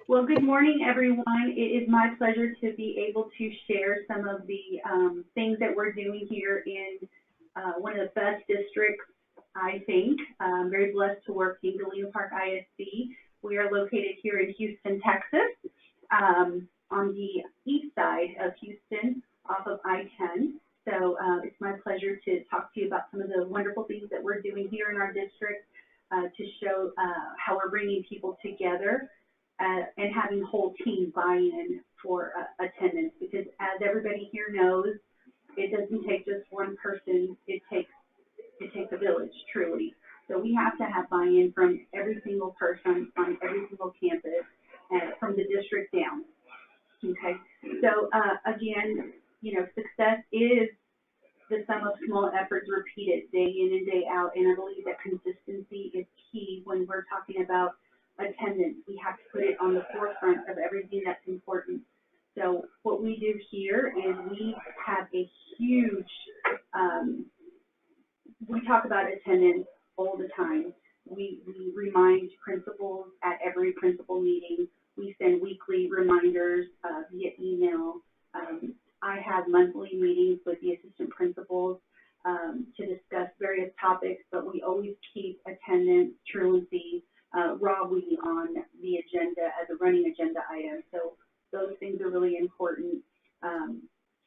Well, good morning, everyone. It is my pleasure to be able to share some of the things that we're doing here in one of the best districts, I think. I'm very blessed to work in Galena Park ISD. We are located here in Houston, Texas, on the east side of Houston, off of I-10. So it's my pleasure to talk to you about some of the wonderful things that we're doing here in our district to show how we're bringing people together. And having whole team buy-in for attendance, because as everybody here knows, it doesn't take just one person. It takes a village, truly. So we have to have buy-in from every single person on every single campus, from the district down. Okay. So again, success is the sum of small efforts repeated day in and day out, and I believe that consistency is key when we're talking about attendance. We have to put it on the forefront of everything that's important. So what we do here is we have a huge, we talk about attendance all the time. We remind principals at every principal meeting. We send weekly reminders via email. I have monthly meetings with the assistant principals to discuss various topics, but we always keep attendance, truancy, rawly on the agenda as a running agenda item. So those things are really important.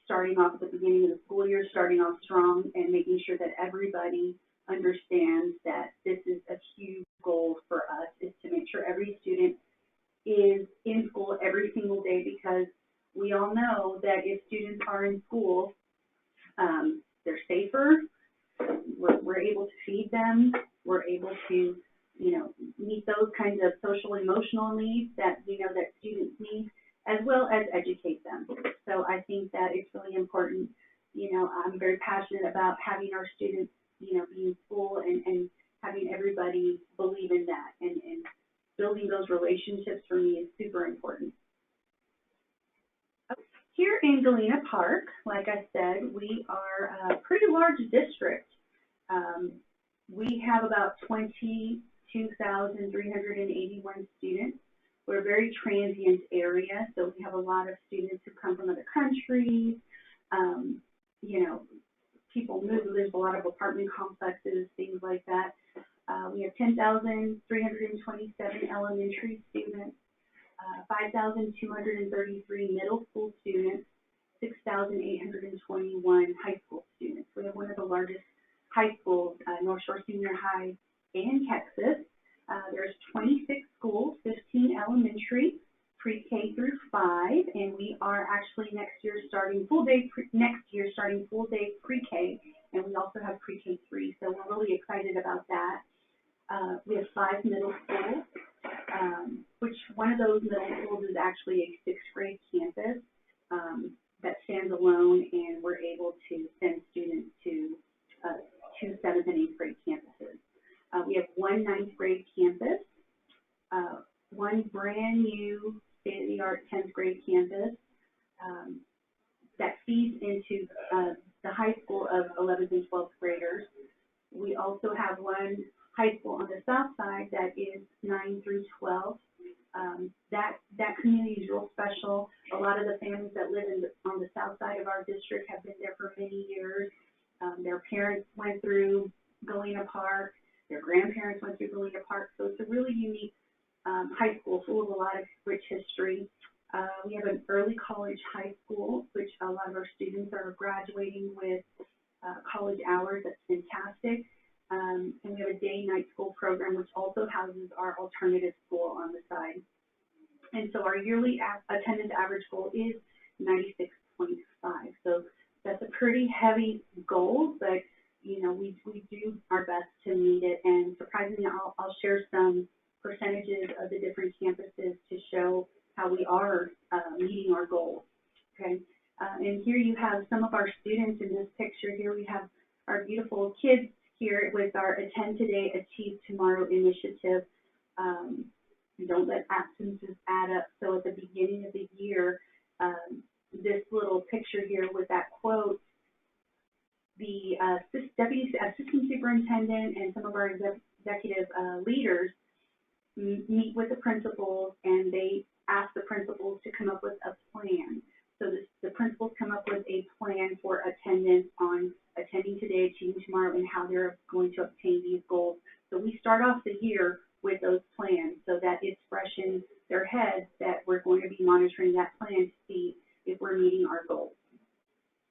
Starting off at the beginning of the school year, starting off strong and making sure that everybody understands that this is a huge goal for us, is to make sure every student is in school every single day, because we all know that if students are in school, they're safer, we're able to feed them, we're able to meet those kinds of social emotional needs that that students need, as well as educate them. So I think that it's really important. I'm very passionate about having our students, be in school and having everybody believe in that, and building those relationships for me is super important. Here in Galena Park, like I said, we are a pretty large district. We have about 22,381 students. We're a very transient area, so we have a lot of students who come from other countries. People move. There's a lot of apartment complexes, things like that. We have 10,327 elementary students, 5,233 middle school students, 6,821 high school students. We have one of the largest high schools, North Shore Senior High in Texas. There's 26 schools, 15 elementary, pre-K through 5, and we are actually next year starting full day pre-K, and we also have pre-K 3, so we're really excited about that. We have 5 middle schools, which one of those middle schools is actually a 6th grade campus that stands alone, and we're able to send students to 2 7th and 8th grade campuses. We have 1 9th grade campus, 1 brand new state-of-the-art 10th grade campus that feeds into the high school of 11th and 12th graders. We also have 1 high school on the south side that is 9 through 12. That community is real special. A lot of the families that live on the south side of our district have been there for many years. Their parents went through Galena Park. Their grandparents went through Galena Park. So it's a really unique high school full of a lot of rich history. We have an early college high school, which a lot of our students are graduating with college hours. That's fantastic. And we have a day-night school program, which also houses our alternative school on the side. And so our yearly attendance average goal is 96.5. So that's a pretty heavy goal, but we do our best to meet it. And surprisingly, I'll share some percentages of the different campuses to show how we are meeting our goals. Okay, and here you have some of our students in this picture. Here we have our beautiful kids here with our Attend Today, Achieve Tomorrow initiative. Don't let absences add up. So at the beginning of the year, this little picture here with that quote, the deputy assistant superintendent and some of our executive leaders meet with the principals, and they ask the principals to come up with a plan. So the principals come up with a plan for attendance on attending today, achieving tomorrow, and how they're going to obtain these goals. So we start off the year with those plans so that it's fresh in their heads that we're going to be monitoring that plan to see if we're meeting our goals.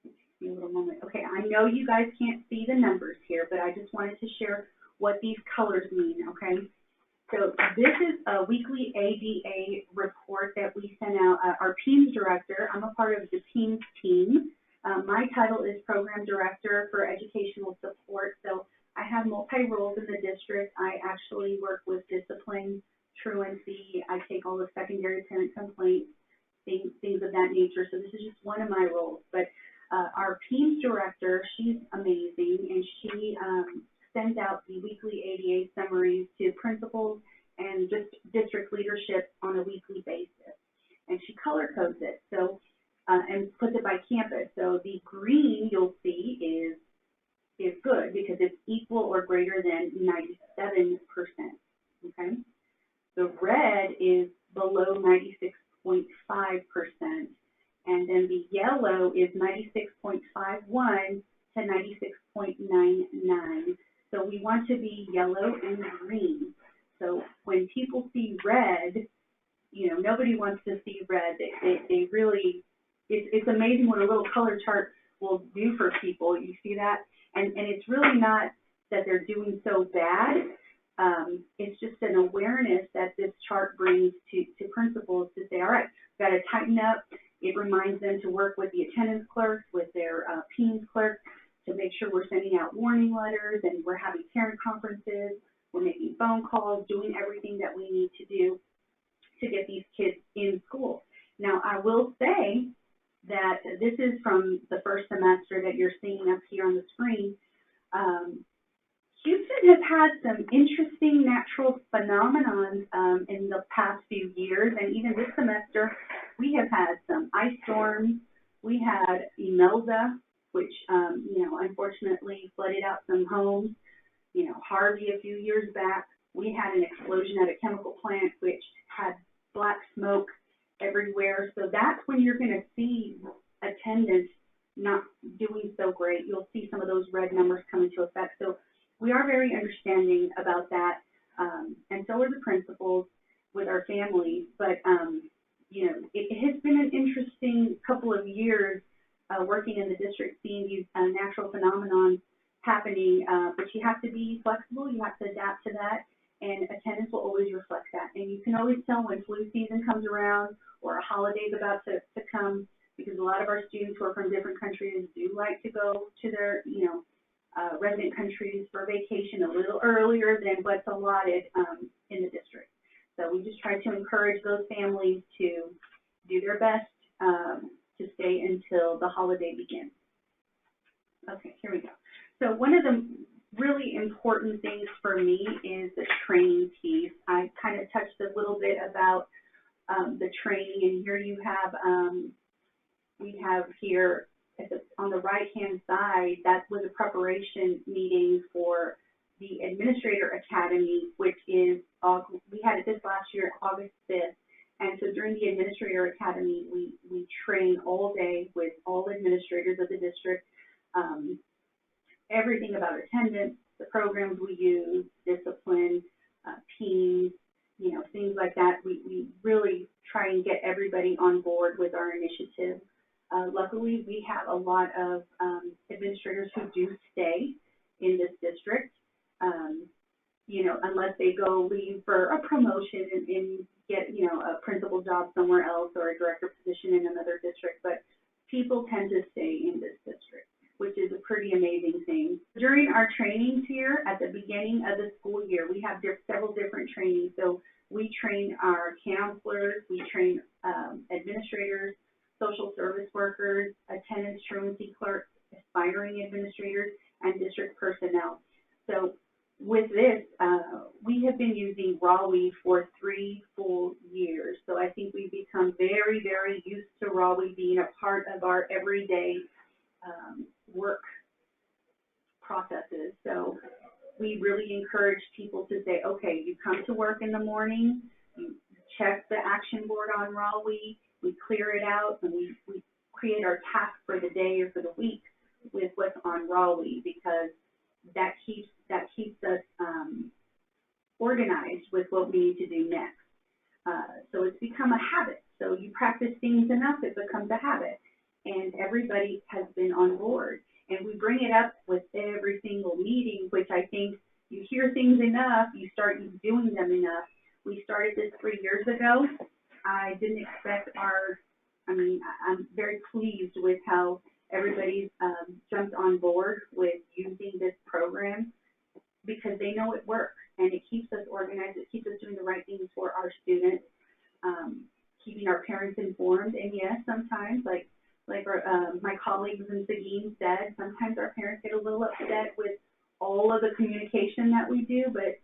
A little moment. Okay, I know you guys can't see the numbers here, but I just wanted to share what these colors mean, okay? So this is a weekly ADA report that we sent out. Our PEAMS director, I'm a part of the PEAMS team. My title is Program Director for Educational Support. So I have multi-roles in the district. I actually work with discipline, truancy. I take all the secondary parent complaints, things of that nature. So this is just one of my roles. But our PEAMS director, she's amazing, and she sends out the weekly ADA summaries to principals and just district leadership on a weekly basis. And she color codes it, so and puts it by campus. So the green you'll see is good because it's equal or greater than 97%. Okay. The red is below 96.5%, and then the yellow is 96.51 to 96.99. So we want to be yellow and green. So when people see red, you know, nobody wants to see red. They really, it's amazing what a little color chart will do for people. You see that? And it's really not that they're doing so bad. It's just an awareness that this chart brings to principals to say, all right, we've got to tighten up. It reminds them to work with the attendance clerks, with their PEAMS clerks, to make sure we're sending out warning letters and we're having parent conferences, we're making phone calls, doing everything that we need to do to get these kids in school. Now, I will say that this is from the first semester that you're seeing up here on the screen. Houston has had some interesting natural phenomenons in the past few years, and even this semester, we have had some ice storms. We had Imelda, which, you know, unfortunately flooded out some homes. You know, Harvey a few years back, we had an explosion at a chemical plant which had black smoke everywhere. So that's when you're going to see attendance not doing so great. You'll see some of those red numbers come into effect. So we are very understanding about that, and so are the principals with our families. But, you know, it has been an interesting couple of years working in the district, seeing these natural phenomenons happening, but you have to be flexible, you have to adapt to that, and attendance will always reflect that. And you can always tell when flu season comes around or a holiday is about to come, because a lot of our students who are from different countries do like to go to their, you know, resident countries for vacation a little earlier than what's allotted in the district. So we just try to encourage those families to do their best to stay until the holiday begins. Okay, here we go. So one of the really important things for me is the training piece. I kind of touched a little bit about the training, and here you have, we have here on the right-hand side, that was a preparation meeting for the Administrator Academy, which is, we had it this last year, August 5th. And so during the Administrator Academy, we train all day with all administrators of the district, everything about attendance, the programs we use, discipline, PEAMS, you know, things like that. We really try and get everybody on board with our initiative. Luckily, we have a lot of administrators who do stay in this district, you know, unless they go leave for a promotion and get, you know, a principal job somewhere else or a director position in another district. But people tend to stay in this district, which is a pretty amazing thing. During our trainings here at the beginning of the school year, we have several different trainings. So we train our counselors, we train administrators, social service workers, attendance truancy clerks, aspiring administrators, and district personnel. So with this, we have been using RAWE for 3 full years. So I think we've become very, very used to RAWE being a part of our everyday work processes. So we really encourage people to say, okay, you come to work in the morning, you check the action board on Raleigh, we clear it out, and we create our task for the day or for the week with what's on Raleigh, because that keeps us organized with what we need to do next. So it's become a habit. So you practice things enough, it becomes a habit. And everybody has been on board. And we bring it up with every single meeting, which I think you hear things enough, you start doing them enough. We started this 3 years ago. I didn't expect I'm very pleased with how everybody's jumped on board with using this program, because they know it works and it keeps us organized, it keeps us doing the right things for our students, keeping our parents informed. And yes, sometimes, like my colleagues in Seguin said, sometimes our parents get a little upset with all of the communication that we do, but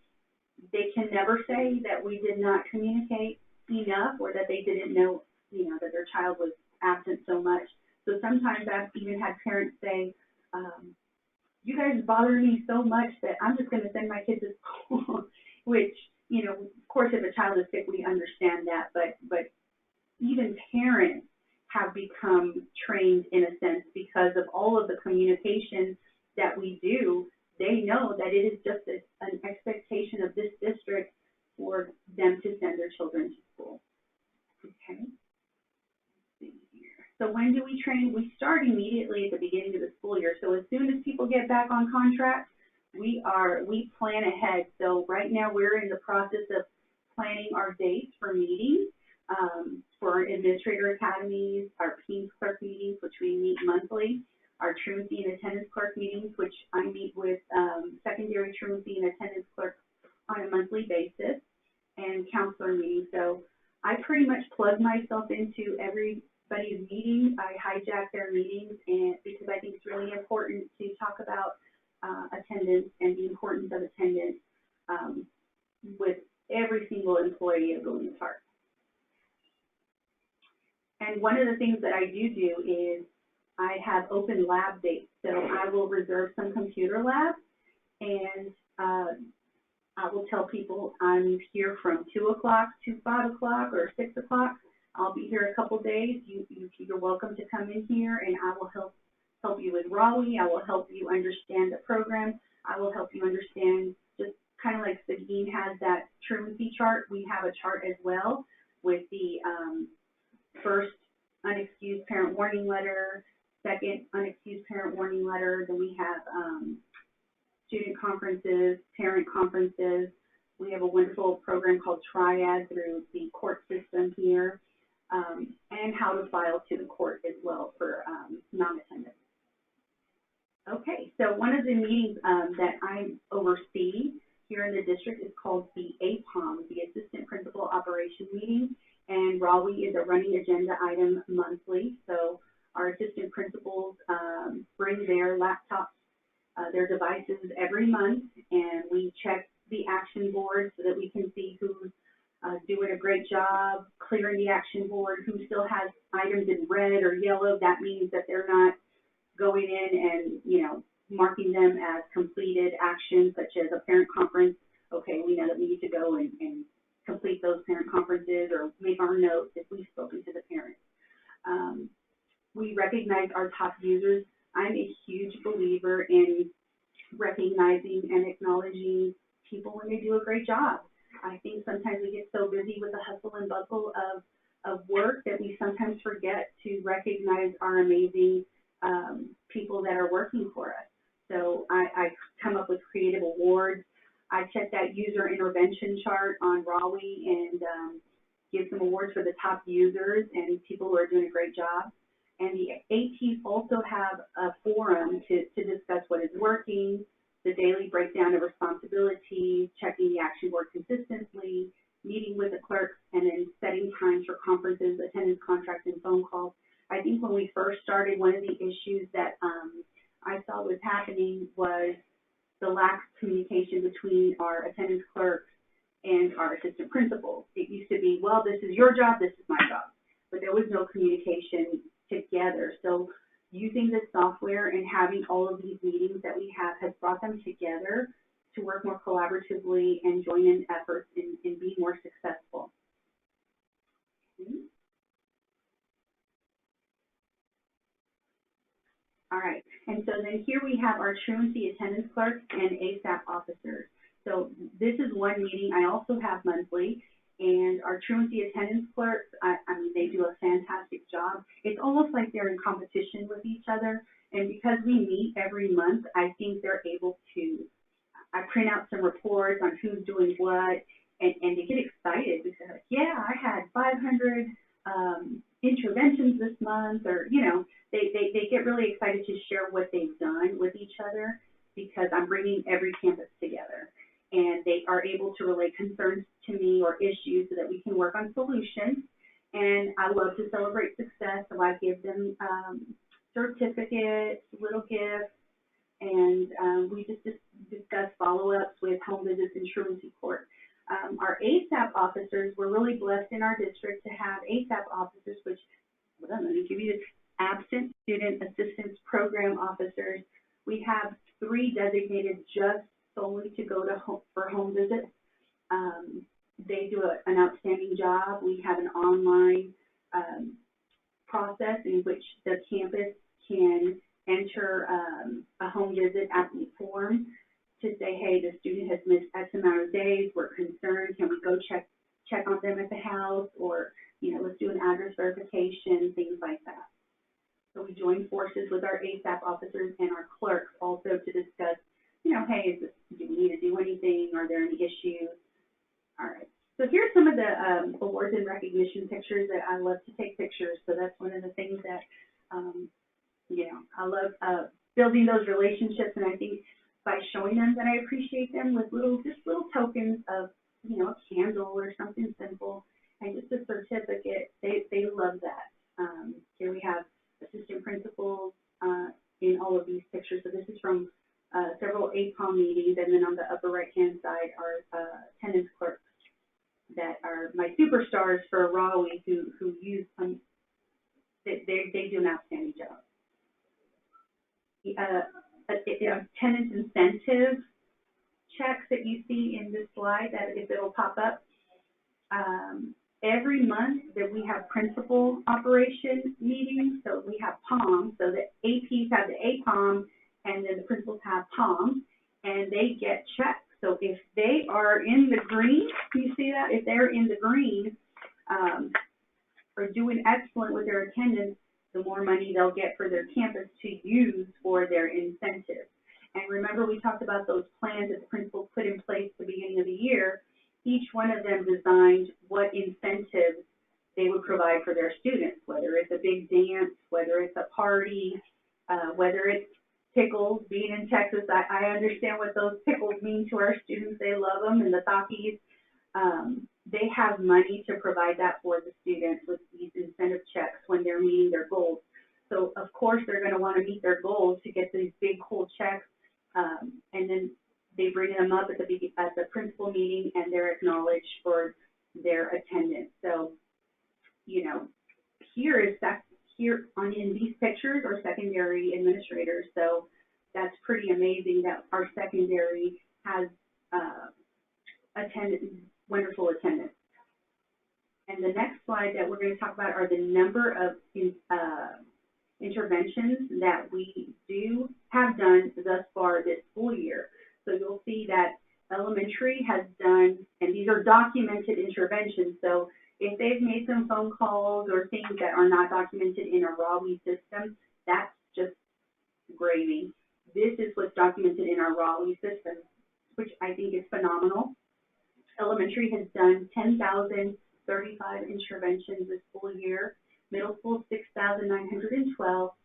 they can never say that we did not communicate enough, or that they didn't know, that their child was absent so much. So sometimes I've even had parents say, you guys bother me so much that I'm just going to send my kids to school, which, of course, if a child is sick, we understand that, but even parents have become trained in a sense because of all of the communication that we do. They know that it is just an expectation of this district for them to send their children to school. Okay. Let's see here. So when do we train? We start immediately at the beginning of the school year. So as soon as people get back on contract, we plan ahead. So right now we're in the process of planning our dates for meetings, for our administrator academies, our PEAMS clerk meetings, which we meet monthly, our truancy and attendance clerk meetings, which I meet with secondary truancy and attendance clerks on a monthly basis, and counselor meetings. So I pretty much plug myself into everybody's meetings. I hijack their meetings, and because I think it's really important to talk about attendance and the importance of attendance with every single employee of Galena Park. And one of the things that I do is I have open lab dates. So I will reserve some computer labs, and I will tell people I'm here from 2 o'clock to 5 o'clock or 6 o'clock. I'll be here a couple days. You're welcome to come in here, and I will help you with Raleigh. I will help you understand the program. I will help you understand, just kind of like Seguin has that truancy chart. We have a chart as well with the first unexcused parent warning letter, second unexcused parent warning letter. Then we have student conferences, parent conferences. We have a wonderful program called Triad through the court system here, and how to file to the court as well for non-attendance. Okay, so one of the meetings that I oversee here in the district is called the APOM, the Assistant Principal Operation Meeting, and Raleigh is a running agenda item monthly. So our assistant principals bring their laptops, their devices every month, and we check the action board so that we can see who's doing a great job clearing the action board, who still has items in red or yellow. That means that they're not going in and, marking them as completed actions, such as a parent conference. Okay, we know that we need to go and complete those parent conferences or make our notes if we've spoken to the parents. We recognize our top users. I'm a huge believer in recognizing and acknowledging people when they do a great job. I think sometimes we get so busy with the hustle and bustle of work that we sometimes forget to recognize our amazing people that are working for us. So I come up with creative awards. I check that user intervention chart on Raleigh and give some awards for the top users and people who are doing a great job. And the ATs also have a forum to discuss what is working, the daily breakdown of responsibilities, checking the action board consistently, meeting with the clerks, and then setting times for conferences, attendance contracts, and phone calls. I think when we first started, one of the issues that I saw was happening was the lack of communication between our attendance clerks and our assistant principals. It used to be, well, this is your job, this is my job, but there was no communication together. So using this software and having all of these meetings that we have has brought them together to work more collaboratively and join in efforts in being more successful. All right, and so then here we have our truancy attendance clerks and ASAP officers. So this is one meeting I also have monthly, and our truancy attendance clerks, I mean, they do a fantastic job. It's almost like they're in competition with each other, and because we meet every month, I think they're able to, I print out some reports on who's doing what, and they get excited because, yeah, I had 500 interventions this month, or, you know, they get really excited to share what they've done with each other because I'm bringing every campus together. And they are able to relay concerns to me or issues so that we can work on solutions. And I love to celebrate success, so I give them certificates, little gifts, and we just discuss follow-ups with home visits and truancy court. Our ASAP officers, we're really blessed in our district to have ASAP officers, which, let me give you this, Absent Student Assistance Program officers. We have 3 designated just solely to go to for home visits. They do an outstanding job. We have an online process in which the campus can enter a home visit applicant form to say, hey, the student has missed X amount of days, we're concerned, can we go check on them at the house, or, you know, let's do an address verification, things like that. So we join forces with our ASAP officers and our clerks also to discuss, you know, hey, do we need to do anything? Are there any issues? All right. So here's some of the awards and recognition pictures that I love to take pictures. So that's one of the things that, you know, I love building those relationships. And I think by showing them that I appreciate them with just little tokens of, you know, a candle or something simple and just a certificate, they love that. Here we have assistant principals in all of these pictures. So this is from several APOM meetings, and then on the upper right-hand side are attendance clerks that are my superstars for Raleigh who use they do an outstanding job. Attendance incentive checks that you see in this slide, that if it'll pop up, every month that we have principal operation meetings, so we have POM, so the APs have the APOM, and then the principals have POM, and they get checks. So if they are in the green, you see that? If they're in the green, or doing excellent with their attendance, the more money they'll get for their campus to use for their incentives. And remember, we talked about those plans that the principals put in place at the beginning of the year. Each one of them designed what incentives they would provide for their students, whether it's a big dance, whether it's a party, whether it's pickles. Being in Texas, I understand what those pickles mean to our students. They love them, and the Takis. They have money to provide that for the students with these incentive checks when they're meeting their goals. So, of course, they're going to want to meet their goals to get these big, cool checks, and then they bring them up at the principal meeting, and they're acknowledged for their attendance. So, you know, in these pictures are secondary administrators. So that's pretty amazing that our secondary has wonderful attendance. And the next slide that we're going to talk about are the number of interventions that we have done thus far this school year. So you'll see that elementary has done, and these are documented interventions. So if they've made some phone calls or things that are not documented in a Raleigh system, that's just gravy. This is what's documented in our Raleigh system, which I think is phenomenal. Elementary has done 10,035 interventions this school year. Middle school, 6,912.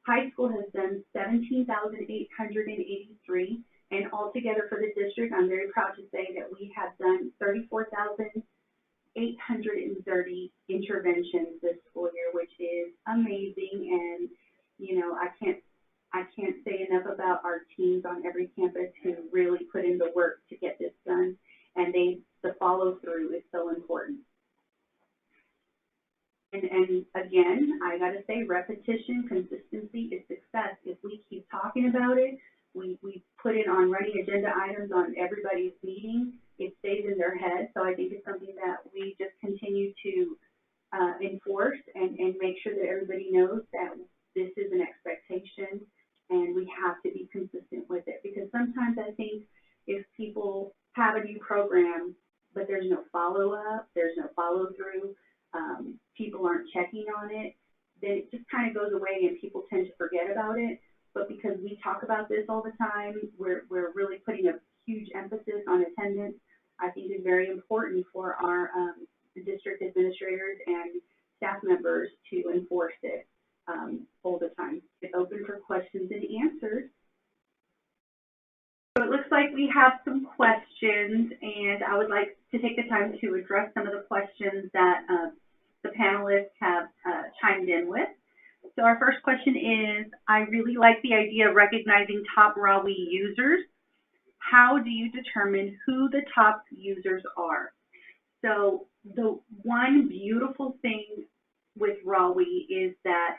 High school has done 17,883. And altogether for the district, I'm very proud to say that we have done 34,830 interventions this school year, which is amazing. And, you know, I can't say enough about our teams on every campus who really put in the work to get this done. And the follow through is so important. And again, I got to say, repetition, consistency is success. If we keep talking about it, We put it on running agenda items on everybody's meeting. It stays in their head, so I think it's something that we just continue to enforce and make sure that everybody knows that this is an expectation and we have to be consistent with it. Because sometimes I think if people have a new program, but there's no follow-up, there's no follow-through, people aren't checking on it, then it just kind of goes away and people tend to forget about it. But because we talk about this all the time, we're really putting a huge emphasis on attendance. I think it's very important for our district administrators and staff members to enforce it all the time. It's open for questions and answers. So it looks like we have some questions, and I would like to take the time to address some of the questions that the panelists have chimed in with. So our first question is, I really like the idea of recognizing top RAWE users. How do you determine who the top users are? So the one beautiful thing with RAWE is that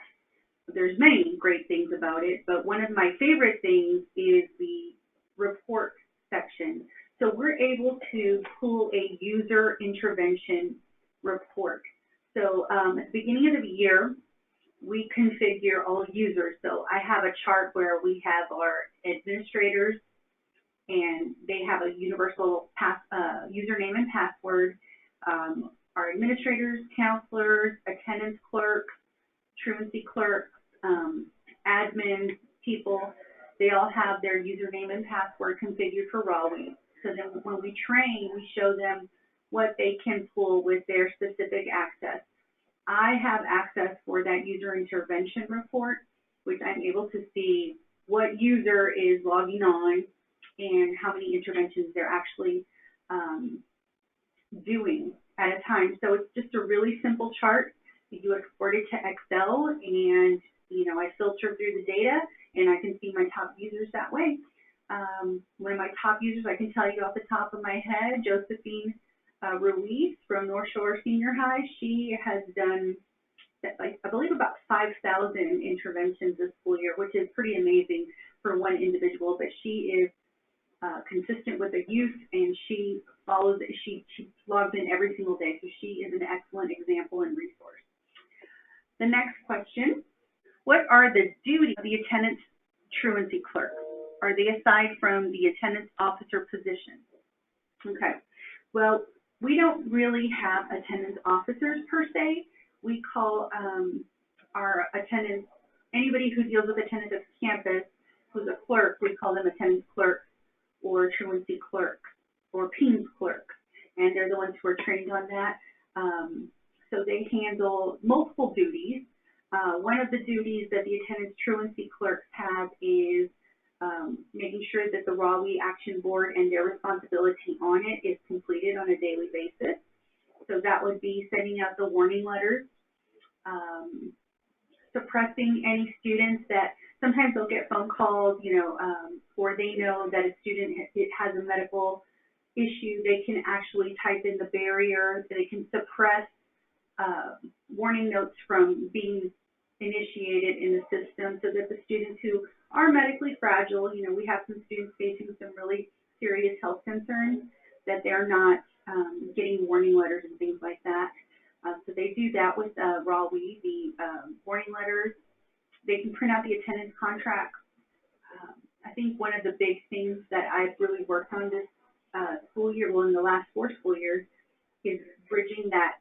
there's many great things about it, but one of my favorite things is the report section. So we're able to pull a user intervention report. So at the beginning of the year, we configure all users. So I have a chart where we have our administrators, and they have a universal username and password. Our administrators, counselors, attendance clerks, truancy clerks, admin people, they all have their username and password configured for RAWE. So then when we train, we show them what they can pull with their specific access. I have access for that user intervention report, which I'm able to see what user is logging on and how many interventions they're actually doing at a time. So it's just a really simple chart. You export it to Excel, and I filter through the data, and I can see my top users that way. One of my top users, I can tell you off the top of my head, Josephine Ruiz from North Shore Senior High. She has done, I believe, about 5,000 interventions this school year, which is pretty amazing for one individual. But she is consistent with the youth, and she follows it. She logs in every single day, so she is an excellent example and resource. The next question: what are the duties of the attendance truancy clerk? Are they aside from the attendance officer position? Okay, well, we don't really have attendance officers per se. We call our attendance, anybody who deals with attendance at campus who's a clerk, we call them attendance clerks or truancy clerks or PEAMS clerks, and they're the ones who are trained on that. So they handle multiple duties. One of the duties that the attendance truancy clerks have is making sure that the RAWE action board and their responsibility on it is completed on a daily basis. So that would be sending out the warning letters, suppressing any students that sometimes they'll get phone calls, or they know that a student has a medical issue. They can actually type in the barrier. They can suppress warning notes from being initiated in the system, so that the students who are medically fragile, we have some students facing some really serious health concerns, that they're not getting warning letters and things like that. So they do that with RAWE, the warning letters. They can print out the attendance contracts. I think one of the big things that I've really worked on this school year, well, in the last 4 school years, is bridging that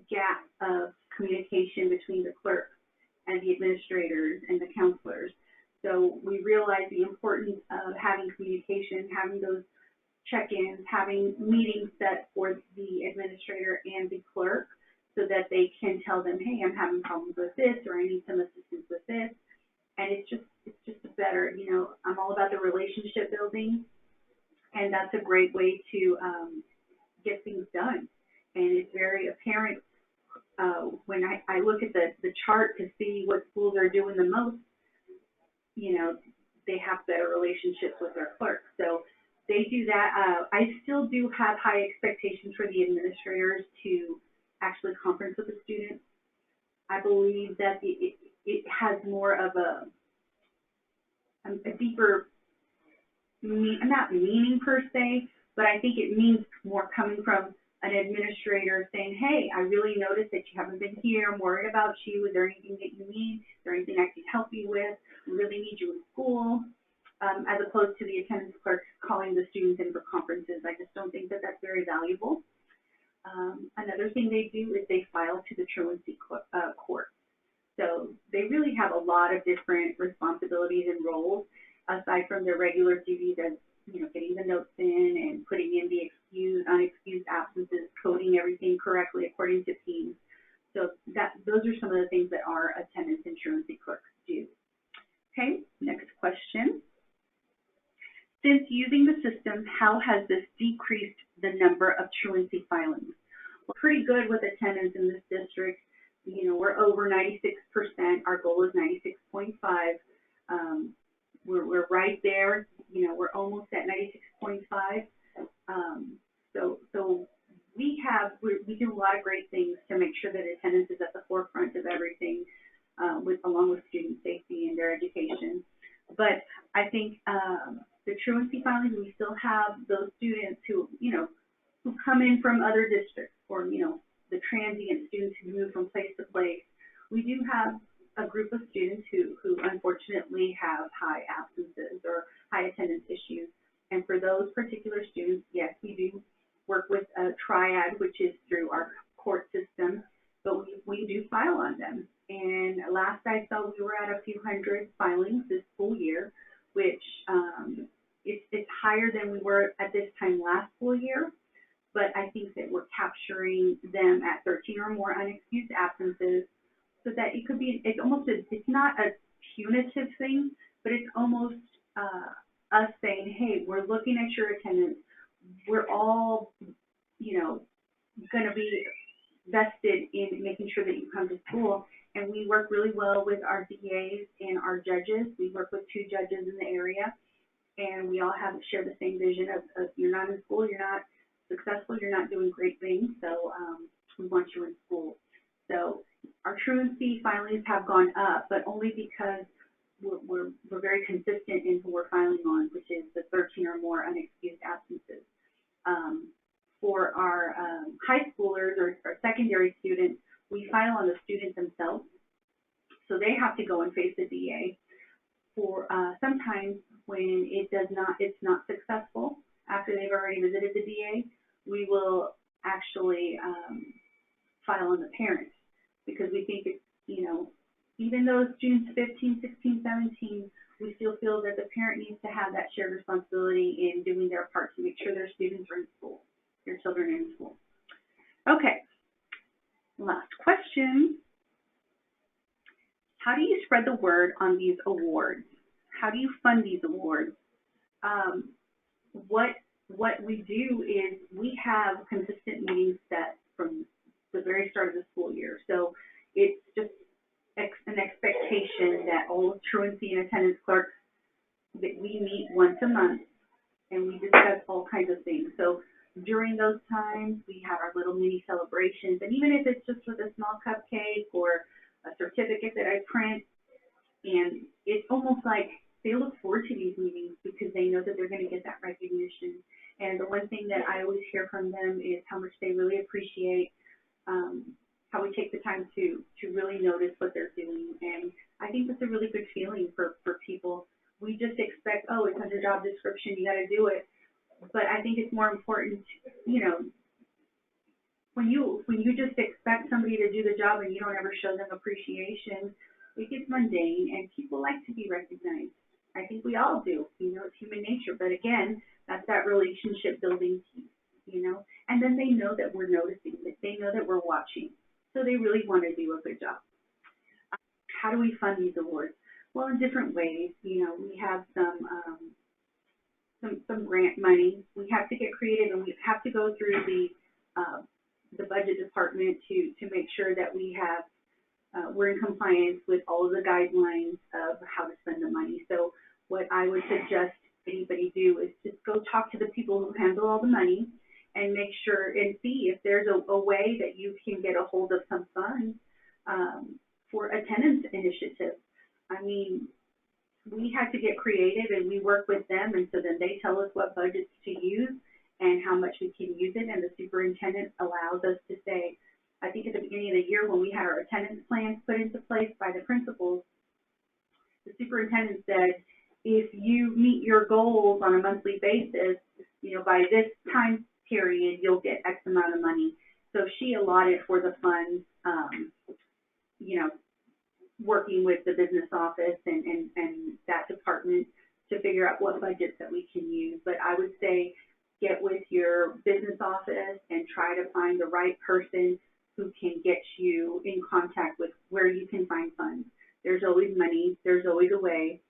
gap of communication between the clerks and the administrators and the counselors. So we realize the importance of having communication, having those check-ins, having meetings set for the administrator and the clerk, so that they can tell them, hey, I'm having problems with this, or I need some assistance with this. And it's just a better, I'm all about the relationship building, and that's a great way to get things done. And it's very apparent when I look at the chart to see what schools are doing the most, they have better relationships with their clerks. So they do that. I still do have high expectations for the administrators to actually conference with the students. I believe that it has more of a deeper, not meaning per se, but I think it means more coming from an administrator saying, hey, I really noticed that you haven't been here. I'm worried about you. Is there anything that you need? Is there anything I can help you with? We really need you in school. As opposed to the attendance clerk calling the students in for conferences. I just don't think that that's very valuable. Another thing they do is they file to the truancy court. So they really have a lot of different responsibilities and roles aside from their regular duties as, you know, getting the notes in and putting in the unexcused absences, coding everything correctly according to teams. So those are some of the things that our attendance and truancy clerks do. Okay, next question. Since using the system, how has this decreased the number of truancy filings? We're pretty good with attendance in this district. You know, we're over 96%. Our goal is 96.5. We're right there. You know, we're almost at 96.5. So we do a lot of great things to make sure that attendance is at the forefront of everything, along with student safety and their education. But I think the truancy filings, we still have those students who, you know, who come in from other districts, or, you know, the transient students who move from place to place. We do have a group of students who unfortunately have high absences or high attendance issues. And for those particular students, yes, we do work with a triad, which is through our court system, but we do file on them. And last I saw, we were at a few hundred filings this school year, which it's higher than we were at this time last school year. But I think that we're capturing them at 13 or more unexcused absences, so that it could be, it's not a punitive thing, but it's almost us saying, hey, we're looking at your attendance. We're all, you know, going to be vested in making sure that you come to school. And we work really well with our DAs and our judges. We work with 2 judges in the area, and we all share the same vision of you're not in school, you're not successful, you're not doing great things, so we want you in school. So our truancy filings have gone up, but only because we're very consistent in who we're filing on, which is the 13 or more unexcused absences. For our high schoolers or secondary students, we file on the students themselves, so they have to go and face the DA. For sometimes when it's not successful after they've already visited the DA, we will actually file on the parents, because we think it's, you know, even though students 15, 16, 17, we still feel that the parent needs to have that shared responsibility in doing their part to make sure their students are in school, their children are in school. Okay, last question. How do you spread the word on these awards? How do you fund these awards? What we do is we have consistent meetings set from the very start of the school year. So it's just an expectation that all truancy and attendance clerks, that we meet once a month and we discuss all kinds of things. So during those times, we have our little mini celebrations, and even if it's just with a small cupcake or a certificate that I print, and it's almost like they look forward to these meetings because they know that they're going to get that recognition. And the one thing that I always hear from them is how much they really appreciate how we take the time to really notice what they're doing. And I think that's a really good feeling for people. We just expect, oh, it's under job description, you got to do it. But I think it's more important, you know, when you just expect somebody to do the job and you don't ever show them appreciation, it gets mundane, and people like to be recognized. I think we all do, you know, it's human nature. But again, that's that relationship building piece, you know. And then they know that we're noticing, that they know that we're watching. So they really want to do a good job. How do we fund these awards? Well, in different ways. You know, we have some grant money. We have to get creative, and we have to go through the budget department to make sure that we have we're in compliance with all of the guidelines of how to spend the money. So what I would suggest anybody do is just go talk to the people who handle all the money and make sure and see if there's a way that you can get a hold of some funds for attendance initiatives. I mean, we had to get creative, and we work with them, and so then they tell us what budgets to use and how much we can use it, and the superintendent allows us to say, I think at the beginning of the year when we had our attendance plans put into place by the principals, the superintendent said, if you meet your goals on a monthly basis, you know, by this time period, you'll get X amount of money. So she allotted for the funds, you know, working with the business office and that department to figure out what budgets that we can use. But I would say get with your business office and try to find the right person who can get you in contact with where you can find funds. There's always money, there's always a way,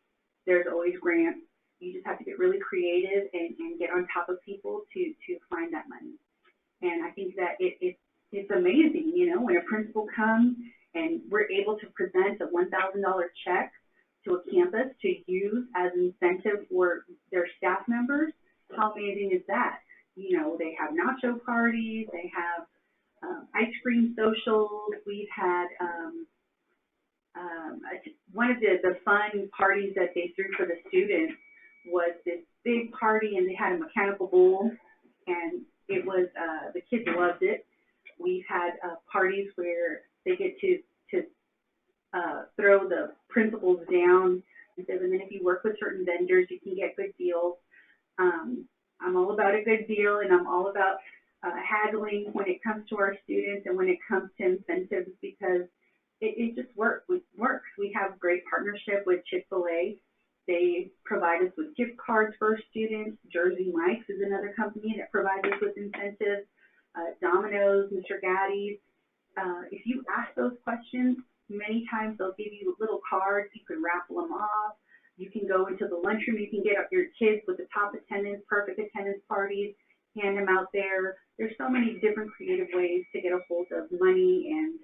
there's always grants. You just have to get really creative and get on top of people to find that money. And I think that it's amazing, you know, when a principal comes and we're able to present a $1,000 check to a campus to use as an incentive for their staff members. How amazing is that? You know, they have nacho parties, they have ice cream socials. We've had one of the fun parties that they threw for the students was this big party, and they had a mechanical bull, and it was the kids loved it. We've had parties where they get to throw the principals down, and then if you work with certain vendors, you can get good deals. I'm all about a good deal, and I'm all about haggling when it comes to our students and when it comes to incentives, because it just works. We have great partnership with Chick-fil-A. They provide us with gift cards for our students. Jersey Mike's is another company that provides us with incentives. Domino's, Mr. Gaddy's. If you ask those questions, many times they'll give you little cards. You can raffle them off. You can go into the lunchroom. You can get your kids with the top attendance, perfect attendance parties, hand them out there. There's so many different creative ways to get a hold of money and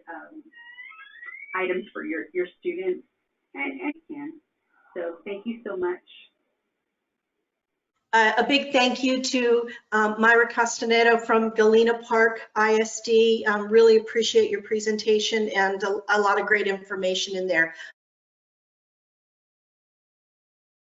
items for your students, and you can. So thank you so much. A big thank you to Myra Castanedo from Galena Park ISD. Really appreciate your presentation and a lot of great information in there.